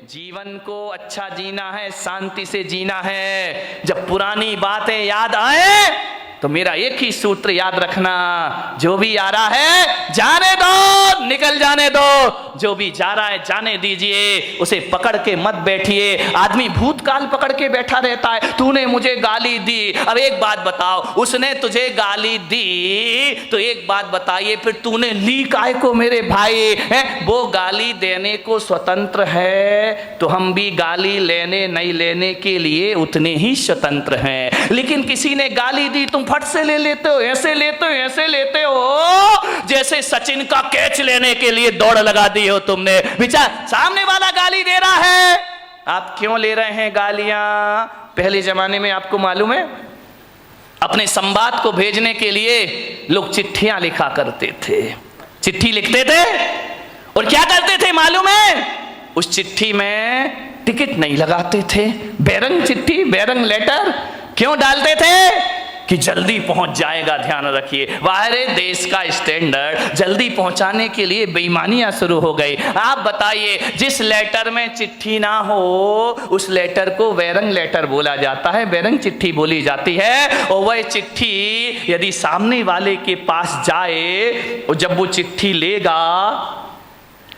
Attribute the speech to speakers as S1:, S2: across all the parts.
S1: जीवन को अच्छा जीना है, शांति से जीना है। जब पुरानी बातें याद आए तो मेरा एक ही सूत्र याद रखना, जो भी आ रहा है जाने दो, निकल जाने दो। जो भी जा रहा है जाने दीजिए, उसे पकड़ के मत बैठिए। आदमी भूतकाल पकड़ के बैठा रहता है, तूने मुझे गाली दी। अब एक बात बताओ, उसने तुझे गाली दी तो एक बात बताइए, फिर तूने ली काहे को मेरे भाई? है वो गाली देने को स्वतंत्र है, तो हम भी गाली लेने नहीं लेने के लिए उतने ही स्वतंत्र हैं। लेकिन किसी ने गाली दी, तुम फट से ले लेते हो, ऐसे लेते हो, ऐसे लेते हो, जैसे सचिन का कैच लेने के लिए दौड़ लगा दी हो तुमने। विचार, सामने वाला गाली दे रहा है, आप क्यों ले रहे हैं गालियां? पहले जमाने में आपको मालूम है, अपने संवाद को भेजने के लिए लोग चिट्ठियां लिखा करते थे। चिट्ठी लिखते थे और क्या करते थे मालूम है? उस चिट्ठी में टिकट नहीं लगाते थे। बैरंग चिट्ठी, बैरंग लेटर क्यों डालते थे? कि जल्दी पहुंच जाएगा। ध्यान रखिए, बाहरे देश का स्टैंडर्ड जल्दी पहुंचाने के लिए बेईमानियां शुरू हो गई। आप बताइए, जिस लेटर में चिट्ठी ना हो उस लेटर को बैरंग लेटर बोला जाता है, बैरंग चिट्ठी बोली जाती है। और वह चिट्ठी यदि सामने वाले के पास जाए और जब वो चिट्ठी लेगा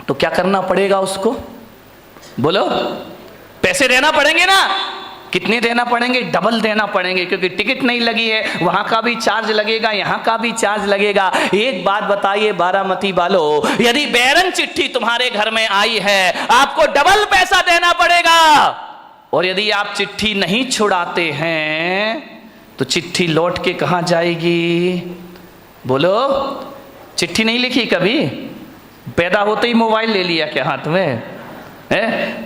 S1: तो क्या करना पड़ेगा उसको? बोलो, पैसे देना पड़ेंगे ना? कितने देना पड़ेंगे? डबल देना पड़ेंगे, क्योंकि टिकट नहीं लगी है, वहां का भी चार्ज लगेगा, यहां का भी चार्ज लगेगा। एक बात बताइए बारामती वालों, यदि बैरंग चिट्ठी तुम्हारे घर में आई है, आपको डबल पैसा देना पड़ेगा। और यदि आप चिट्ठी नहीं छुड़ाते हैं तो चिट्ठी लौट के कहां जाएगी? बोलो, चिट्ठी नहीं लिखी कभी? पैदा होते ही मोबाइल ले लिया क्या हाथ में?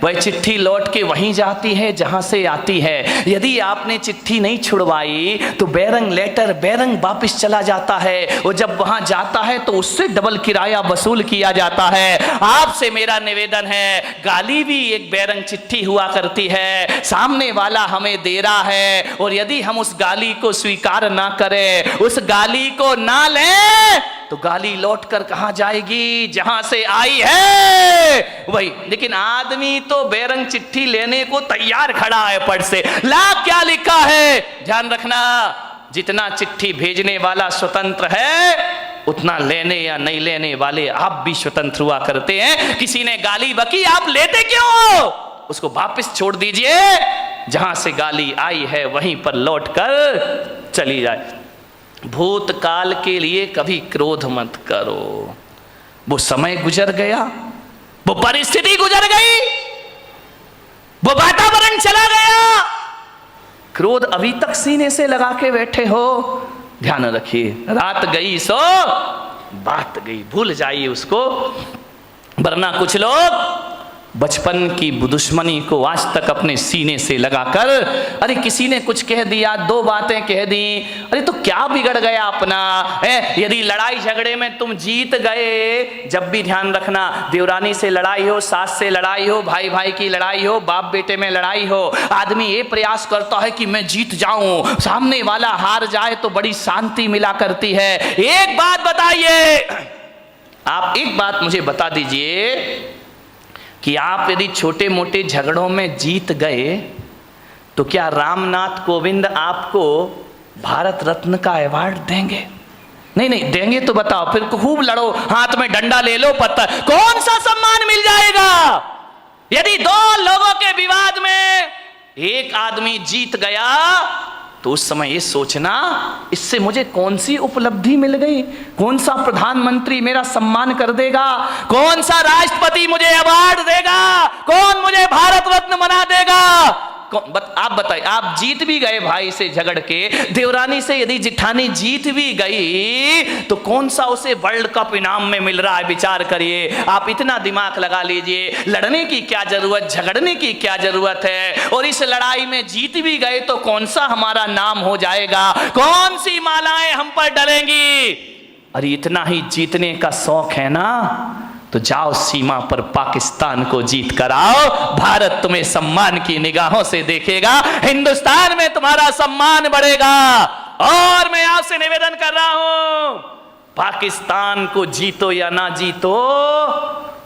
S1: वह चिट्ठी लौट के वहीं जाती है जहां से आती है। यदि आपने चिट्ठी नहीं छुड़वाई तो बैरंग लेटर, बैरंग वापस चला जाता है, और जब वहां जाता है तो उससे डबल किराया वसूल किया जाता है। आपसे मेरा निवेदन है, गाली भी एक बैरंग चिट्ठी हुआ करती है, सामने वाला हमें दे रहा है, और यदि हम उस गाली को स्वीकार ना करें, उस गाली को ना लें, तो गाली लौट कर कहां जाएगी? जहां से आई है वही। लेकिन आदमी तो बैरंग चिट्ठी लेने को तैयार खड़ा है, पढ़ से ला क्या लिखा है। ध्यान रखना, जितना चिट्ठी भेजने वाला स्वतंत्र है, उतना लेने या नहीं लेने वाले आप भी स्वतंत्र हुआ करते हैं। किसी ने गाली बकी, आप लेते क्यों हो? उसको वापस छोड़ दीजिए, जहां से गाली आई है वहीं पर लौट कर चली जाए। भूतकाल के लिए कभी क्रोध मत करो, वो समय गुजर गया, वो परिस्थिति गुजर गई, वो वातावरण चला गया। क्रोध अभी तक सीने से लगा के बैठे हो, ध्यान रखिए, रात गई सो बात गई, भूल जाइए उसको। वरना कुछ लोग बचपन की दुश्मनी को आज तक अपने सीने से लगाकर, अरे किसी ने कुछ कह दिया, दो बातें कह दी, अरे तो क्या बिगड़ गया अपना है? यदि लड़ाई झगड़े में तुम जीत गए, जब भी ध्यान रखना, देवरानी से लड़ाई हो, सास से लड़ाई हो, भाई भाई की लड़ाई हो, बाप बेटे में लड़ाई हो, आदमी ये प्रयास करता है कि मैं जीत जाऊं, सामने वाला हार जाए तो बड़ी शांति मिला करती है। एक बात बताइए, आप एक बात मुझे बता दीजिए कि आप यदि छोटे मोटे झगड़ों में जीत गए तो क्या रामनाथ कोविंद आपको भारत रत्न का अवार्ड देंगे? नहीं नहीं देंगे तो बताओ, फिर खूब लड़ो, हाथ में डंडा ले लो, पत्थर, कौन सा सम्मान मिल जाएगा? यदि दो लोगों के विवाद में एक आदमी जीत गया तो उस समय ये सोचना, इससे मुझे कौन सी उपलब्धि मिल गई, कौन सा प्रधानमंत्री मेरा सम्मान कर देगा, कौन सा राष्ट्रपति मुझे अवार्ड देगा, कौन मुझे भारत रत्न बना देगा। आप बताइए, आप जीत भी गए भाई से झगड़ के, देवरानी से यदि जिठानी जीत भी गई तो कौन सा उसे वर्ल्ड कप इनाम में मिल रहा है? विचार करिए, आप इतना दिमाग लगा लीजिए, लड़ने की क्या जरूरत, झगड़ने की क्या जरूरत है? और इस लड़ाई में जीत भी गए तो कौन सा हमारा नाम हो जाएगा, कौन सी मालाएं हम पर डलेंगी? अरे इतना ही जीतने का शौक है ना, तो जाओ सीमा पर पाकिस्तान को जीत कर आओ, भारत तुम्हें सम्मान की निगाहों से देखेगा, हिंदुस्तान में तुम्हारा सम्मान बढ़ेगा। और मैं आपसे निवेदन कर रहा हूं, पाकिस्तान को जीतो या ना जीतो,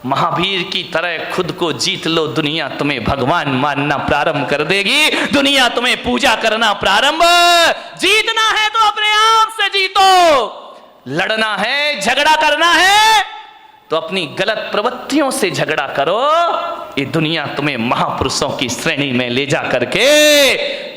S1: महावीर की तरह खुद को जीत लो, दुनिया तुम्हें भगवान मानना प्रारंभ कर देगी, दुनिया तुम्हें पूजा करना प्रारंभ। जीतना है तो अपने आप से जीतो, लड़ना है, झगड़ा करना है तो अपनी गलत प्रवृत्तियों से झगड़ा करो। ये दुनिया तुम्हें महापुरुषों की श्रेणी में ले जा करके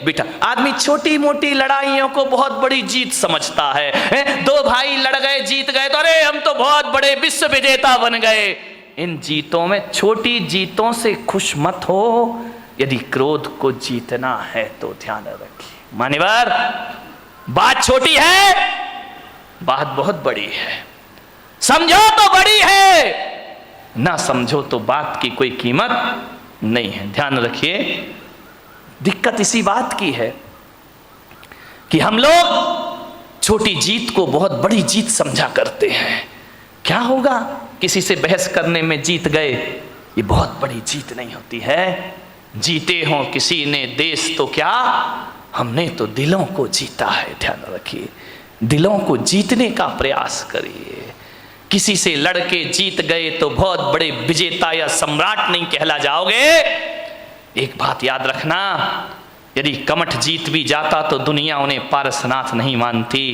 S1: बेटा। आदमी छोटी मोटी लड़ाइयों को बहुत बड़ी जीत समझता है। दो भाई लड़ गए, जीत गए तो अरे हम तो बहुत बड़े विश्व विजेता बन गए। इन जीतों में, छोटी जीतों से खुश मत हो। यदि क्रोध को जीतना है तो ध्यान रखिए मान्यवर, बात छोटी है, बात बहुत बड़ी है। समझो तो बड़ी है, ना समझो तो बात की कोई कीमत नहीं है। ध्यान रखिए, दिक्कत इसी बात की है कि हम लोग छोटी जीत को बहुत बड़ी जीत समझा करते हैं। क्या होगा, किसी से बहस करने में जीत गए, ये बहुत बड़ी जीत नहीं होती है। जीते हो किसी ने देश तो क्या, हमने तो दिलों को जीता है। ध्यान रखिए, दिलों को जीतने का प्रयास करिए। किसी से लड़के जीत गए तो बहुत बड़े विजेता या सम्राट नहीं कहला जाओगे। एक बात याद रखना, यदि कमठ जीत भी जाता तो दुनिया उन्हें पारसनाथ नहीं मानती।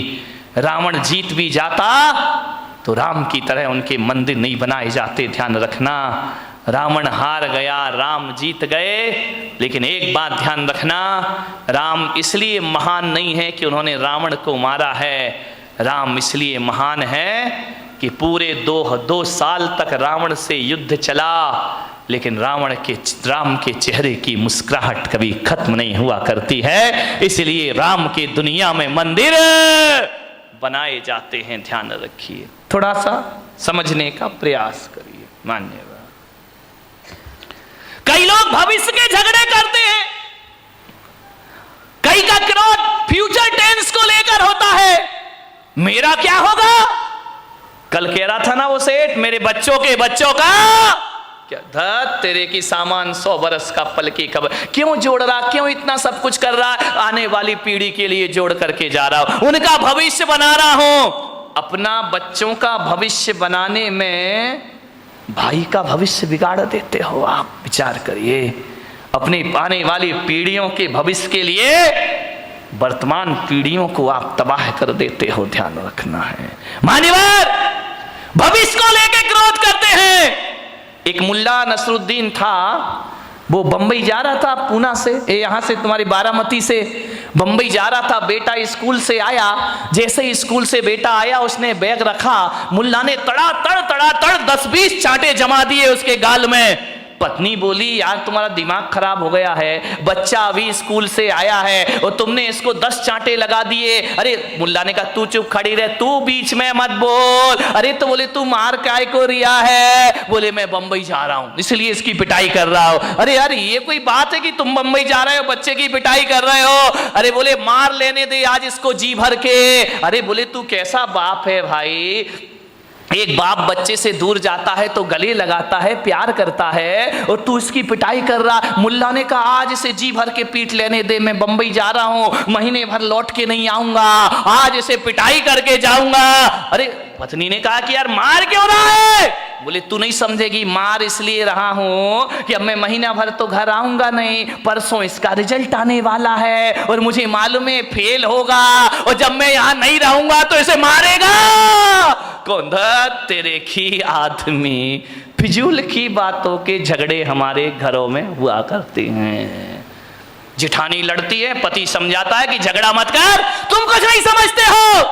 S1: रावण जीत भी जाता तो राम की तरह उनके मंदिर नहीं बनाए जाते। ध्यान रखना, रावण हार गया, राम जीत गए। लेकिन एक बात ध्यान रखना, राम इसलिए महान नहीं है कि उन्होंने रावण को मारा है। राम इसलिए महान है कि पूरे दो साल तक रावण से युद्ध चला, लेकिन राम के चेहरे की मुस्कुराहट कभी खत्म नहीं हुआ करती है। इसलिए राम के दुनिया में मंदिर बनाए जाते हैं। ध्यान रखिए, थोड़ा सा समझने का प्रयास करिए। मान्यवर, कई लोग भविष्य के झगड़े करते हैं, कई का क्रोध फ्यूचर टेंस को लेकर होता है। मेरा क्या होगा, कल कह रहा था ना वो सेठ, मेरे बच्चों का क्या धत तेरे की सामान 100 बरस का पल की खबर। क्यों जोड़ रहा, क्यों इतना सब कुछ कर रहा, आने वाली पीढ़ी के लिए जोड़ करके जा रहा हूं, उनका भविष्य बना रहा हूं। अपना बच्चों का भविष्य बनाने में भाई का भविष्य बिगाड़ देते हो आप। विचार करिए, अपनी आने वाली पीढ़ियों के भविष्य के लिए वर्तमान पीढ़ियों को आप तबाह कर देते हो। ध्यान रखना है मान्यवर, भविष्य को लेकर क्रोध करते हैं। एक मुल्ला नसरुद्दीन था, वो बंबई जा रहा था, पूना से, यहां से तुम्हारी बारामती से बंबई जा रहा था। बेटा स्कूल से आया, जैसे ही स्कूल से बेटा आया उसने बैग रखा, मुल्ला ने तड़ा तड़ 10-20 चांटे जमा दिए उसके गाल में। पत्नी बोली, यार तुम्हारा दिमाग खराब हो गया है, बच्चा अभी स्कूल से आया है और तुमने इसको 10 चांटे लगा दिए। अरे मुल्ला ने कहा, तू चुप खड़ी रहे, तू बीच में मत बोल। अरे तो बोले, तू मार काय को रिया है? बोले, मैं बंबई जा रहा हूं इसलिए इसकी पिटाई कर रहा हूं। अरे यार ये कोई बात है कि तुम बंबई जा रहे हो, बच्चे की पिटाई कर रहे हो? अरे बोले, मार लेने दे आज इसको जी भर के। अरे बोले, तू कैसा बाप है भाई, एक बाप बच्चे से दूर जाता है तो गले लगाता है, प्यार करता है, और तू इसकी पिटाई कर रहा। मुल्ला ने कहा, आज इसे जी भर के पीट लेने दे, मैं बंबई जा रहा हूं, महीने भर लौट के नहीं आऊंगा, आज इसे पिटाई करके जाऊंगा। अरे पत्नी ने कहा कि यार मार क्यों रहा है? बोले, तू नहीं समझेगी, मार इसलिए रहा हूं कि अब मैं महीना भर तो घर आऊंगा नहीं, परसों इसका रिजल्ट आने वाला है और मुझे मालूम है फेल होगा, और जब मैं यहां नहीं रहूंगा तो इसे मारेगा कौन? तेरे की आदमी, फिजूल की बातों के झगड़े हमारे घरों में हुआ करते हैं। जिठानी लड़ती है, पति समझाता है कि झगड़ा मत कर, तुम कुछ नहीं समझते हो,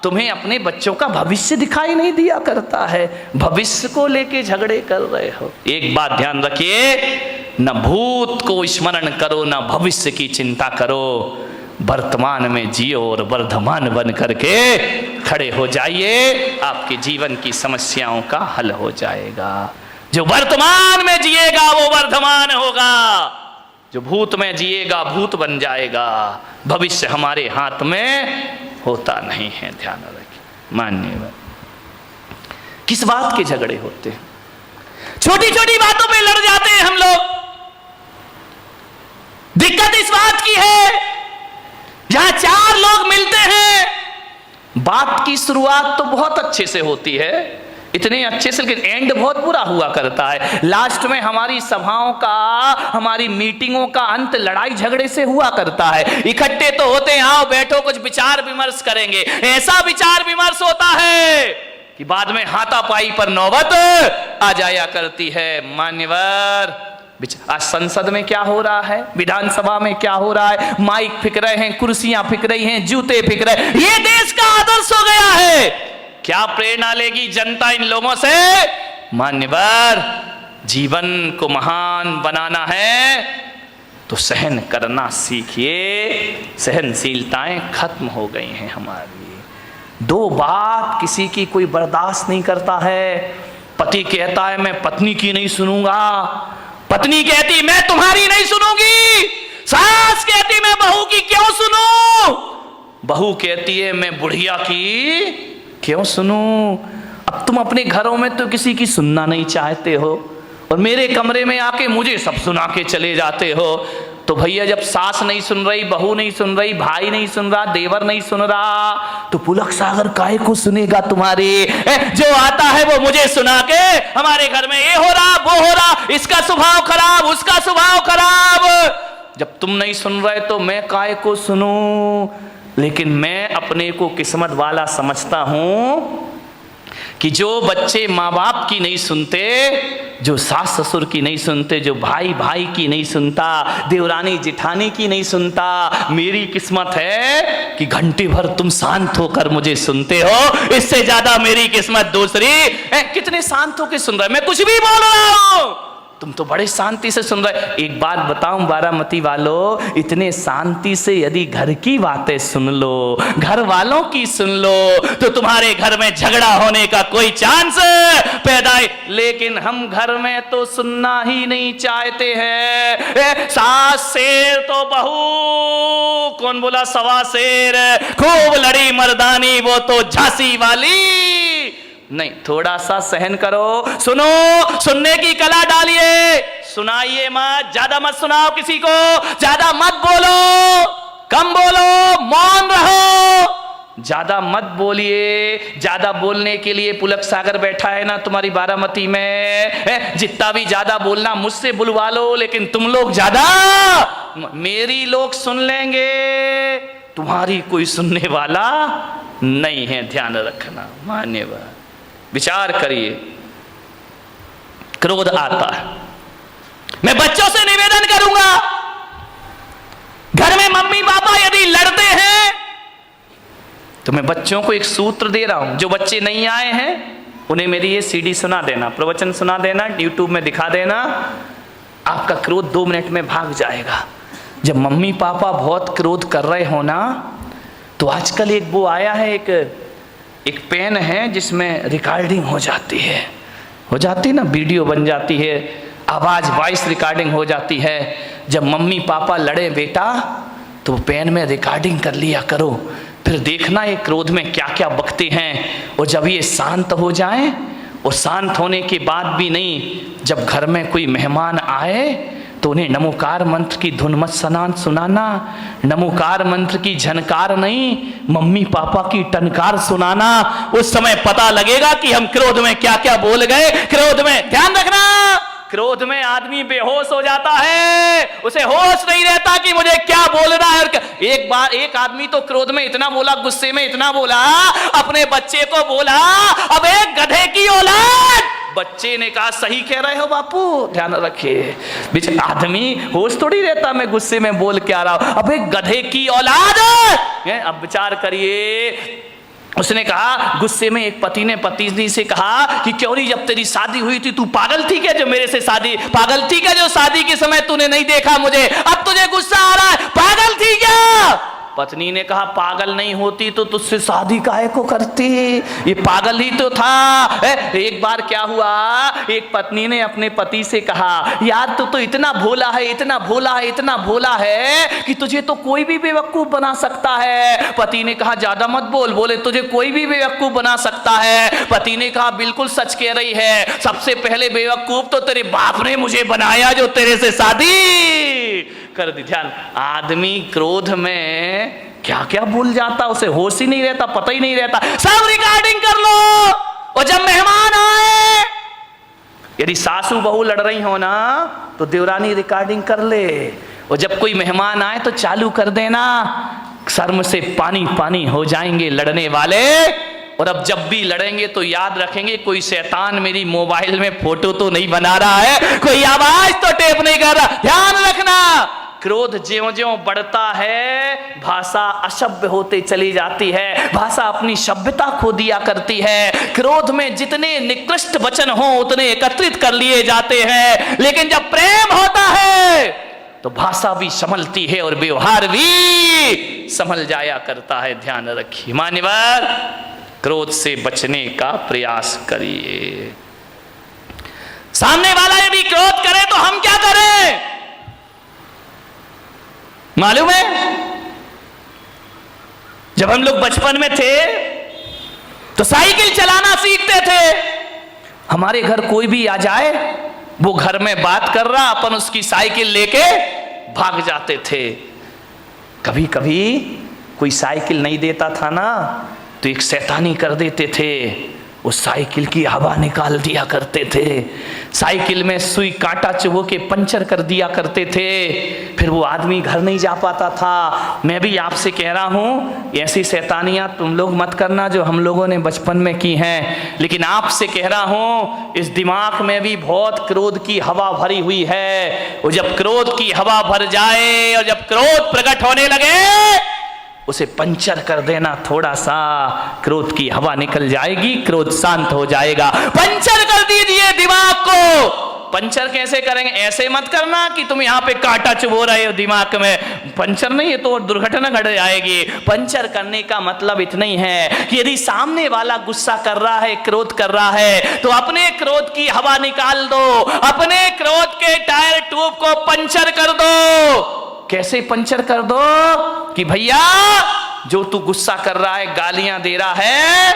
S1: तुम्हें अपने बच्चों का भविष्य दिखाई नहीं दिया करता है, भविष्य को लेके झगड़े कर रहे हो। एक बात ध्यान रखिए, न भूत को स्मरण करो, न भविष्य की चिंता करो, वर्तमान में जियो और वर्धमान बन करके खड़े हो जाइए, आपके जीवन की समस्याओं का हल हो जाएगा। जो वर्तमान में जिएगा वो वर्धमान होगा, जो भूत में जिएगा भूत बन जाएगा। भविष्य हमारे हाथ में होता नहीं है, ध्यान रखिए। मान्यवर, किस बात के झगड़े होते हैं? छोटी छोटी बातों पे लड़ जाते हैं हम लोग। दिक्कत इस बात की है, जहां 4 लोग मिलते हैं, बात की शुरुआत तो बहुत अच्छे से होती है, इतने अच्छे से, लेकिन एंड बहुत बुरा हुआ करता है। लास्ट में हमारी सभाओं का, हमारी मीटिंगों का अंत लड़ाई झगड़े से हुआ करता है। इकट्ठे तो होते हैं, आओ बैठो कुछ विचार विमर्श करेंगे, ऐसा विचार विमर्श होता है कि बाद में हाथापाई पर नौबत आ जाया करती है। मान्यवर, आज संसद में क्या हो रहा है, विधानसभा में क्या हो रहा है, माइक फिक रहे हैं, कुर्सियां फिक रही हैं, जूते फिक रहे हैं, ये देश का आदर्श हो गया है। क्या प्रेरणा लेगी जनता इन लोगों से? मान्यवर, जीवन को महान बनाना है तो सहन करना सीखिए। सहनशीलताएं खत्म हो गई हैं हमारी। दो बात किसी की कोई बर्दाश्त नहीं करता है। पति कहता है मैं पत्नी की नहीं सुनूंगा, पत्नी कहती मैं तुम्हारी नहीं सुनूंगी, सास कहती मैं बहू की क्यों सुनूं, बहू कहती है मैं बुढ़िया की क्यों सुनूं। अब तुम अपने घरों में तो किसी की सुनना नहीं चाहते हो और मेरे कमरे में आके मुझे सब सुना के चले जाते हो। तो भैया जब सास नहीं सुन रही, बहू नहीं सुन रही, भाई नहीं सुन रहा, देवर नहीं सुन रहा, तो पुलक सागर काहे को सुनेगा तुम्हारे? जो आता है वो मुझे सुना के हमारे घर में ये हो रहा वो हो रहा, इसका स्वभाव खराब उसका स्वभाव खराब। जब तुम नहीं सुन रहे तो मैं काहे को सुनूं? लेकिन मैं अपने को किस्मत वाला समझता हूं कि जो बच्चे माँ बाप की नहीं सुनते, जो सास ससुर की नहीं सुनते, जो भाई भाई की नहीं सुनता, देवरानी जिठानी की नहीं सुनता, मेरी किस्मत है कि घंटे भर तुम शांत होकर मुझे सुनते हो। इससे ज्यादा मेरी किस्मत दूसरी। कितने शांत होकर सुन रहे, मैं कुछ भी बोल रहा हूं, तुम तो बड़े शांति से सुन रहे। एक बात बताऊं बारामती वालों, इतने शांति से यदि घर की बातें सुन लो, घर वालों की सुन लो, तो तुम्हारे घर में झगड़ा होने का कोई चांस पैदा है। लेकिन हम घर में तो सुनना ही नहीं चाहते हैं। सास शेर तो बहू, कौन बोला सवा शेर, खूब लड़ी मर्दानी वो तो झांसी वाली। नहीं, थोड़ा सा सहन करो, सुनो, सुनने की कला डालिए, सुनाइए मत, ज्यादा मत सुनाओ किसी को, ज्यादा मत बोलो, कम बोलो, मौन रहो, ज्यादा मत बोलिए। ज्यादा बोलने के लिए पुलक सागर बैठा है ना तुम्हारी बारामती में, जितना भी ज्यादा बोलना मुझसे बुलवा लो, लेकिन तुम लोग ज्यादा, मेरी लोग सुन लेंगे, तुम्हारी कोई सुनने वाला नहीं है, ध्यान रखना। मान्यवर, विचार करिए, क्रोध आता है। मैं बच्चों से निवेदन करूंगा, घर में मम्मी पापा यदि लड़ते हैं तो मैं बच्चों को एक सूत्र दे रहा हूं। जो बच्चे नहीं आए हैं उन्हें मेरी ये सीडी सुना देना, प्रवचन सुना देना, यूट्यूब में दिखा देना, आपका क्रोध 2 मिनट में भाग जाएगा। जब मम्मी पापा बहुत क्रोध कर रहे हो ना, तो आजकल एक वो आया है, एक पेन है जिसमें रिकॉर्डिंग हो जाती ना, वीडियो बन जाती है, आवाज वॉइस रिकॉर्डिंग हो जाती है। जब मम्मी पापा लड़े बेटा तो पेन में रिकॉर्डिंग कर लिया करो, फिर देखना ये क्रोध में क्या क्या बकते हैं। और जब ये शांत हो जाए, और शांत होने के बाद भी नहीं, जब घर में कोई मेहमान आए तो उन्हें नमोकार मंत्र की धुन मत सुनाना, नमोकार मंत्र की झनकार नहीं, मम्मी पापा की टनकार सुनाना। उस समय पता लगेगा कि हम क्रोध में क्या क्या बोल गए। क्रोध में ध्यान रखना, क्रोध में आदमी बेहोश हो जाता है, उसे होश नहीं रहता कि मुझे क्या बोलना है। एक बार एक आदमी तो क्रोध में इतना बोला, गुस्से में इतना बोला, अपने बच्चे को बोला, अब एक गधे की औलाद। बच्चे ने कहा सही कह रहे हो बापू, ध्यान रखिए, बीच आदमी होश थोड़ी रहता, मैं गुस्से में बोल के आ रहा हूं, अब एक गधे की औलाद। अब विचार करिए, उसने कहा, गुस्से में एक पति ने पत्नी से कहा कि क्यों नहीं, जब तेरी शादी हुई थी तू पागल थी क्या, जो मेरे से शादी, पागल थी क्या जो शादी के समय तूने नहीं देखा मुझे, अब तुझे गुस्सा आ रहा है, पागल थी क्या? पत्नी ने कहा पागल नहीं होती तो तुझसे शादी काहे को करती, ये पागल ही तो था। एक बार क्या हुआ, एक पत्नी ने अपने पति से कहा यार तू तो इतना भोला है, इतना भोला है, इतना भोला है कि तुझे तो कोई भी बेवकूफ बना सकता है। पति ने कहा ज्यादा मत बोल, बोले तुझे कोई भी बेवकूफ बना सकता है। पति ने कहा बिल्कुल सच कह रही है, सबसे पहले बेवकूफ तो तेरे बाप ने मुझे बनाया जो तेरे से शादी कर दी। ध्यान, आदमी क्रोध में क्या क्या भूल जाता, उसे होश ही नहीं रहता, पता ही नहीं रहता। सब रिकॉर्डिंग कर लो, और जब मेहमान आए, यदि सासू बहू लड़ रही हो ना तो देवरानी रिकॉर्डिंग कर ले, और जब कोई मेहमान आए तो चालू कर देना, शर्म से पानी पानी हो जाएंगे लड़ने वाले। और अब जब भी लड़ेंगे तो याद रखेंगे कोई शैतान मेरी मोबाइल में फोटो तो नहीं बना रहा है, कोई आवाज तो टेप नहीं कर रहा। ध्यान रखना, क्रोध ज्यों-ज्यों बढ़ता है भाषा असभ्य होते चली जाती है, भाषा अपनी सभ्यता खो दिया करती है। क्रोध में जितने निकृष्ट वचन हो उतने एकत्रित कर लिए जाते हैं, लेकिन जब प्रेम होता है तो भाषा भी संभलती है और व्यवहार भी संभल जाया करता है। ध्यान रखिए मान्यवर, क्रोध से बचने का प्रयास करिए। सामने वाला यदि क्रोध करे तो हम क्या करें मालूम है? जब हम लोग बचपन में थे तो साइकिल चलाना सीखते थे। हमारे घर कोई भी आ जाए, वो घर में बात कर रहा, अपन उसकी साइकिल लेके भाग जाते थे। कभी कभी कोई साइकिल नहीं देता था ना तो एक शैतानी कर देते थे, उस साइकिल की हवा निकाल दिया करते थे, साइकिल में सुई कांटा चुभो के पंचर कर दिया करते थे, फिर वो आदमी घर नहीं जा पाता था। मैं भी आपसे कह रहा हूँ ऐसी शैतानियाँ तुम लोग मत करना जो हम लोगों ने बचपन में की हैं, लेकिन आपसे कह रहा हूँ इस दिमाग में भी बहुत क्रोध की हवा भरी हुई है। और जब क्रोध की हवा भर जाए और जब क्रोध प्रकट होने लगे उसे पंचर कर देना, थोड़ा सा क्रोध की हवा निकल जाएगी, क्रोध शांत हो जाएगा। पंचर कर दीजिए दिमाग को। पंचर कैसे करेंगे? ऐसे मत करना कि तुम यहाँ पे कांटा चुभो रहे हो दिमाग में, पंचर नहीं, ये तो दुर्घटना घट जाएगी। पंचर करने का मतलब इतना ही है कि यदि सामने वाला गुस्सा कर रहा है, क्रोध कर रहा है, तो अपने क्रोध की हवा निकाल दो, अपने क्रोध के टायर ट्यूब को पंचर कर दो। कैसे पंचर कर दो कि भैया जो तू गुस्सा कर रहा है, गालियां दे रहा है,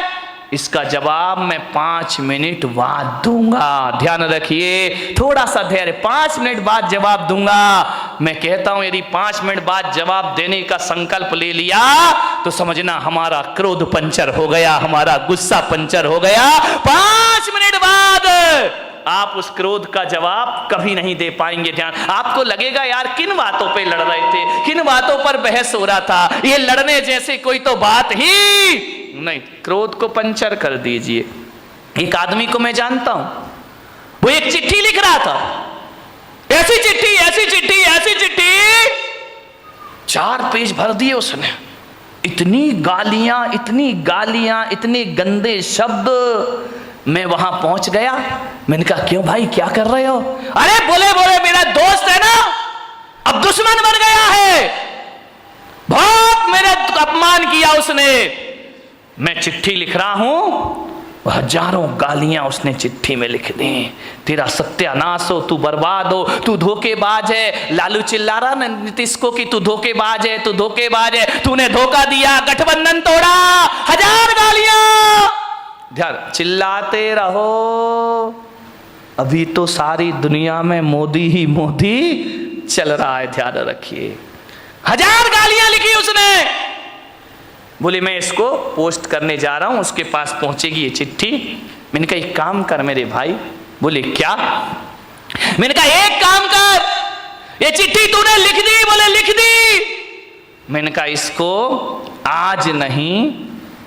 S1: इसका जवाब मैं 5 मिनट बाद दूंगा। ध्यान रखिए, थोड़ा सा धैर्य, 5 मिनट बाद जवाब दूंगा। मैं कहता हूं यदि 5 मिनट बाद जवाब देने का संकल्प ले लिया तो समझना हमारा क्रोध पंचर हो गया, हमारा गुस्सा पंचर हो गया। 5 मिनट बाद आप उस क्रोध का जवाब कभी नहीं दे पाएंगे। ध्यान, आपको लगेगा यार किन बातों पे लड़ रहे थे, किन बातों पर बहस हो रहा था, ये लड़ने जैसे कोई तो बात ही नहीं। क्रोध को पंचर कर दीजिए। एक आदमी को मैं जानता हूं, वो एक चिट्ठी लिख रहा था, ऐसी चिट्ठी ऐसी चिट्ठी ऐसी चिट्ठी, 4 पेज भर दिए उसने। इतनी गालियां इतने गंदे शब्द। मैं वहां पहुंच गया, मैंने कहा क्यों भाई क्या कर रहे हो? अरे बोले मेरा दोस्त है ना, अब दुश्मन बन गया है, बहुत मेरा अपमान किया उसने। मैं चिट्ठी लिख रहा हूं, हजारों गालियां उसने चिट्ठी में लिख दी। तेरा सत्यानाश हो, तू बर्बाद हो, तू धोखेबाज है। लालू चिल्ला रहा ना नीतीश को कि तू धोखेबाज है, तू धोखेबाज है, तूने धोखा दिया, गठबंधन तोड़ा, 1000 गालियां। ध्यान, चिल्लाते रहो, अभी तो सारी दुनिया में मोदी ही मोदी चल रहा है। ध्यान रखिए, 1000 गालियां लिखी उसने। बोले मैं इसको पोस्ट करने जा रहा हूं, उसके पास पहुंचेगी ये चिट्ठी। मैंने कहा एक काम कर मेरे भाई। बोले क्या? मैंने कहा एक काम कर, ये चिट्ठी तूने लिख दी? बोले लिख दी। मैंने कहा इसको आज नहीं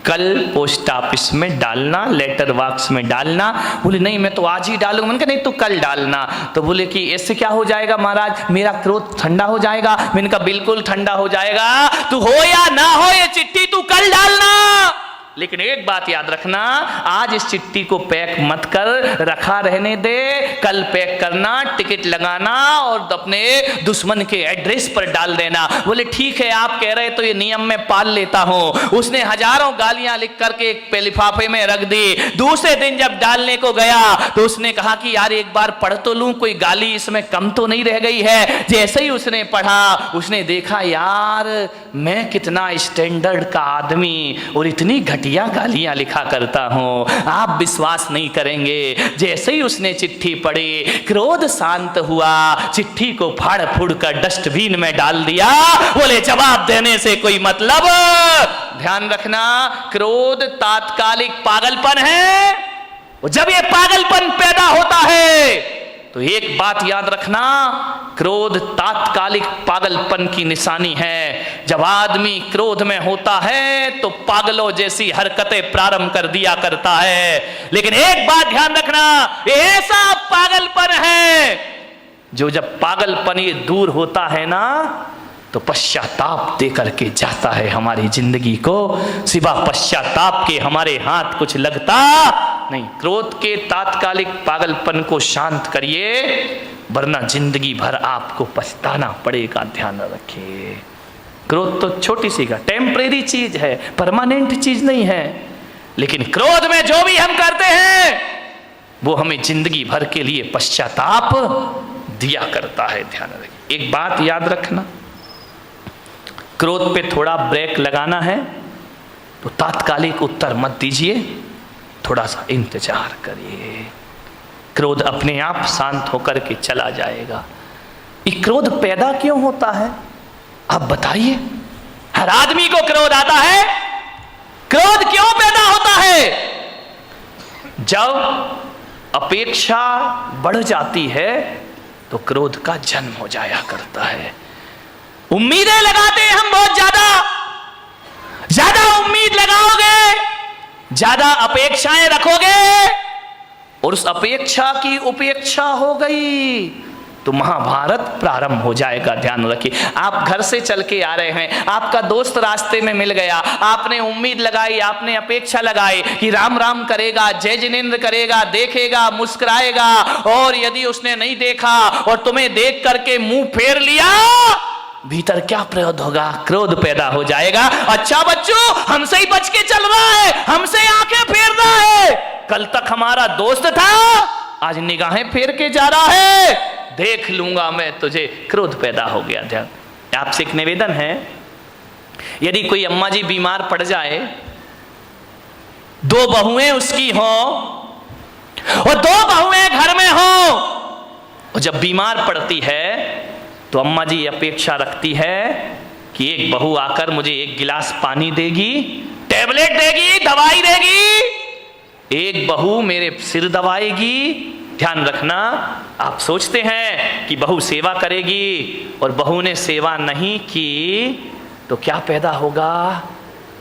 S1: कल पोस्ट ऑफिस में डालना, लेटर बॉक्स में डालना। बोले नहीं मैं तो आज ही डालूंगा। मैंने कहा नहीं तू कल डालना। तो बोले कि इससे क्या हो जाएगा महाराज, मेरा क्रोध ठंडा हो जाएगा। मैंने कहा बिल्कुल ठंडा हो जाएगा, तू हो या ना हो ये चिट्ठी तू कल डालना। लेकिन एक बात याद रखना, आज इस चिट्ठी को पैक मत कर, रखा रहने दे, कल पैक करना, टिकट लगाना और अपने दुश्मन के एड्रेस पर डाल देना। बोले ठीक है आप कह रहे तो ये नियम में पाल लेता हूं। उसने हजारों गालियां लिख करके एक लिफाफे में रख दी। दूसरे दिन जब डालने को गया तो उसने कहा कि यार एक बार पढ़ तो लूं, कोई गाली इसमें कम तो नहीं रह गई है। जैसे ही उसने पढ़ा, उसने देखा यार मैं कितना स्टैंडर्ड का आदमी और इतनी घटिया गालियां लिखा करता हूं, आप विश्वास नहीं करेंगे। जैसे ही उसने चिट्ठी पढ़ी, क्रोध शांत हुआ, चिट्ठी को फाड़ फूड़ कर डस्टबिन में डाल दिया। बोले जवाब देने से कोई मतलब। ध्यान रखना, क्रोध तात्कालिक पागलपन है, और जब ये पागलपन पैदा होता है तो एक बात याद रखना, क्रोध तात्कालिक पागलपन की निशानी है। जब आदमी क्रोध में होता है तो पागलों जैसी हरकतें प्रारंभ कर दिया करता है। लेकिन एक बात ध्यान रखना, ये ऐसा पागलपन है जो जब पागलपन ये दूर होता है ना तो पश्चाताप दे करके जाता है हमारी जिंदगी को। सिवा पश्चाताप के हमारे हाथ कुछ लगता नहीं। क्रोध के तात्कालिक पागलपन को शांत करिए, वरना जिंदगी भर आपको पछताना पड़ेगा। ध्यान रखिए, क्रोध तो छोटी सी का टेम्परेरी चीज है, परमानेंट चीज नहीं है। लेकिन क्रोध में जो भी हम करते हैं वो हमें जिंदगी भर के लिए पश्चाताप दिया करता है। ध्यान रखिए, एक बात याद रखना, क्रोध पे थोड़ा ब्रेक लगाना है तो तात्कालिक उत्तर मत दीजिए, थोड़ा सा इंतजार करिए। क्रोध अपने आप शांत होकर के चला जाएगा। ये क्रोध पैदा क्यों होता है आप बताइए? हर आदमी को क्रोध आता है। क्रोध क्यों पैदा होता है? जब अपेक्षा बढ़ जाती है तो क्रोध का जन्म हो जाया करता है। उम्मीदें लगाते हैं हम बहुत ज्यादा उम्मीद लगाओगे, ज्यादा अपेक्षाएं रखोगे और उस अपेक्षा की उपेक्षा हो गई तो महाभारत प्रारंभ हो जाएगा। ध्यान रखिए, आप घर से चल के आ रहे हैं, आपका दोस्त रास्ते में मिल गया, आपने उम्मीद लगाई, आपने अपेक्षा लगाई कि राम राम करेगा, जय जिनेंद्र करेगा, देखेगा, मुस्कुराएगा, और यदि उसने नहीं देखा और तुम्हें देख करके मुंह फेर लिया, भीतर क्या प्रयोग होगा? क्रोध पैदा हो जाएगा। अच्छा बच्चों, हमसे ही बच के चल रहा है, हमसे आंखें फेर रहा है, कल तक हमारा दोस्त था, आज निगाहें फेर के जा रहा है, देख लूंगा मैं तुझे। क्रोध पैदा हो गया। ध्यान, आपसे एक निवेदन है, यदि कोई अम्मा जी बीमार पड़ जाए, दो बहुएं उसकी हो और दो बहुएं घर में हो, और जब बीमार पड़ती है तो अम्मा जी अपेक्षा रखती है कि एक बहू आकर मुझे एक गिलास पानी देगी, टैबलेट देगी, दवाई देगी, एक बहू मेरे सिर दबाएगी। ध्यान रखना, आप सोचते हैं कि बहू सेवा करेगी और बहू ने सेवा नहीं की तो क्या पैदा होगा?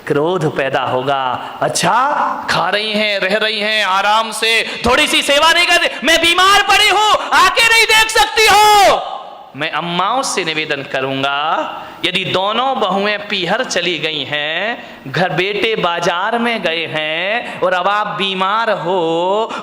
S1: क्रोध पैदा होगा। अच्छा, खा रही हैं, रह रही हैं आराम से, थोड़ी सी सेवा नहीं करती, मैं बीमार पड़ी हूं, आके नहीं देख सकती हो। मैं अम्माओं से निवेदन करूंगा, यदि दोनों बहुएं पीहर चली गई हैं, घर बेटे बाजार में गए हैं और अब आप बीमार हो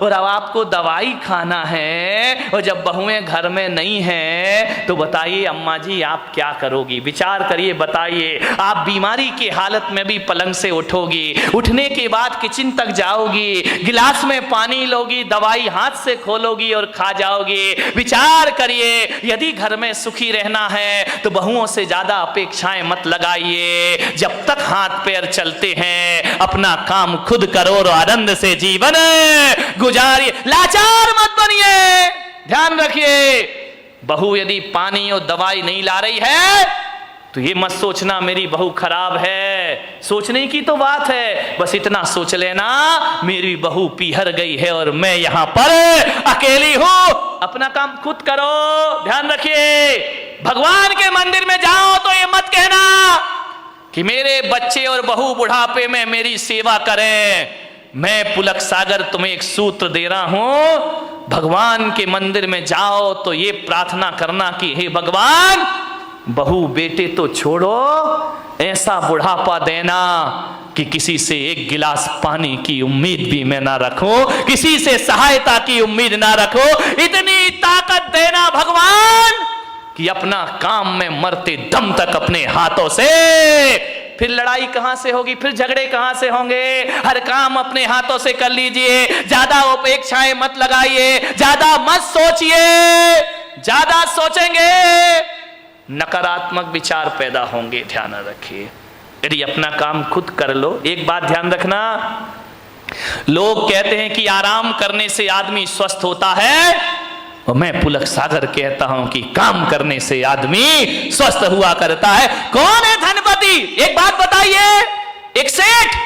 S1: और अब आपको दवाई खाना है, और जब बहुएं घर में नहीं हैं तो बताइए अम्मा जी आप क्या करोगी? विचार करिए, बताइए। आप बीमारी की हालत में भी पलंग से उठोगी, उठने के बाद किचन तक जाओगी, गिलास में पानी लोगी, दवाई हाथ से खोलोगी और खा जाओगी। विचार करिए, यदि घर में सुखी रहना है तो बहुओं से ज्यादा अपेक्षाएं मत लगाइए। जब तक हाथ पैर चलते हैं अपना काम खुद करो और आनंद से जीवन गुजारिए, लाचार मत बनिए। ध्यान रखिए, बहू यदि पानी और दवाई नहीं ला रही है तो ये मत सोचना मेरी बहू खराब है, सोचने की तो बात है, बस इतना सोच लेना मेरी बहू पीहर गई है और मैं यहां पर अकेली हूं। अपना काम खुद करो। ध्यान रखिए, भगवान के मंदिर में जाओ तो ये मत कहना कि मेरे बच्चे और बहू बुढ़ापे में मेरी सेवा करें। मैं पुलक सागर तुम्हें एक सूत्र दे रहा हूं, भगवान के मंदिर में जाओ तो ये प्रार्थना करना कि हे भगवान, बहू बेटे तो छोड़ो, ऐसा बुढ़ापा देना कि किसी से एक गिलास पानी की उम्मीद भी मैं ना रखूं, किसी से सहायता की उम्मीद ना रखूं। इतनी ताकत देना भगवान कि अपना काम में मरते दम तक अपने हाथों से, फिर लड़ाई कहां से होगी, फिर झगड़े कहां से होंगे? हर काम अपने हाथों से कर लीजिए, ज्यादा अपेक्षाएं मत लगाइए, ज्यादा मत सोचिए। ज्यादा सोचेंगे नकारात्मक विचार पैदा होंगे। ध्यान रखिए, यदि अपना काम खुद कर लो। एक बात ध्यान रखना, लोग कहते हैं कि आराम करने से आदमी स्वस्थ होता है, और मैं पुलक सागर कहता हूं कि काम करने से आदमी स्वस्थ हुआ करता है। कौन है धनपति? एक बात बताइए, एक सेठ,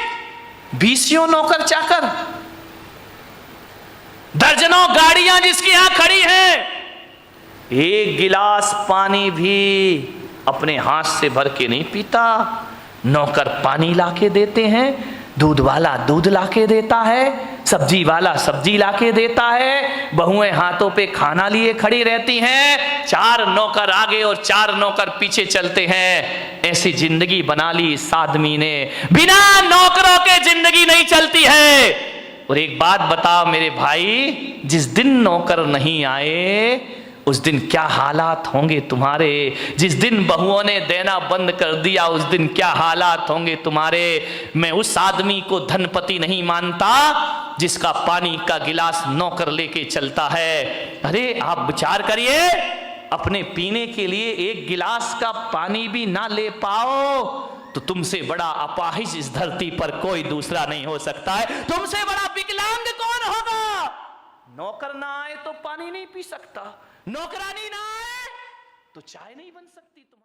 S1: 20 नौकर चाकर, दर्जनों गाड़ियां जिसकी यहां खड़ी हैं, एक गिलास पानी भी अपने हाथ से भर के नहीं पीता। नौकर पानी लाके देते हैं, दूध वाला दूध लाके देता है, सब्जी वाला सब्जी लाके देता है, बहुएं हाथों पे खाना लिए खड़ी रहती हैं, 4 नौकर आगे और 4 नौकर पीछे चलते हैं। ऐसी जिंदगी बना ली इस आदमी ने। बिना नौकरों के जिंदगी नहीं चलती है। और एक बात बताओ मेरे भाई, जिस दिन नौकर नहीं आए उस दिन क्या हालात होंगे तुम्हारे। जिस दिन बहुओं ने देना बंद कर दिया उस दिन क्या हालात होंगे तुम्हारे। मैं उस आदमी को धनपति नहीं मानता जिसका पानी का गिलास नौकर लेके चलता है। अरे आप विचार करिए, अपने पीने के लिए एक गिलास का पानी भी ना ले पाओ तो तुमसे बड़ा अपाहिज इस धरती पर कोई दूसरा नहीं हो सकता है। तुमसे बड़ा विकलांग कौन होगा। नौकर ना आए तो पानी नहीं पी सकता, नौकरानी ना आए तो चाय नहीं बन सकती।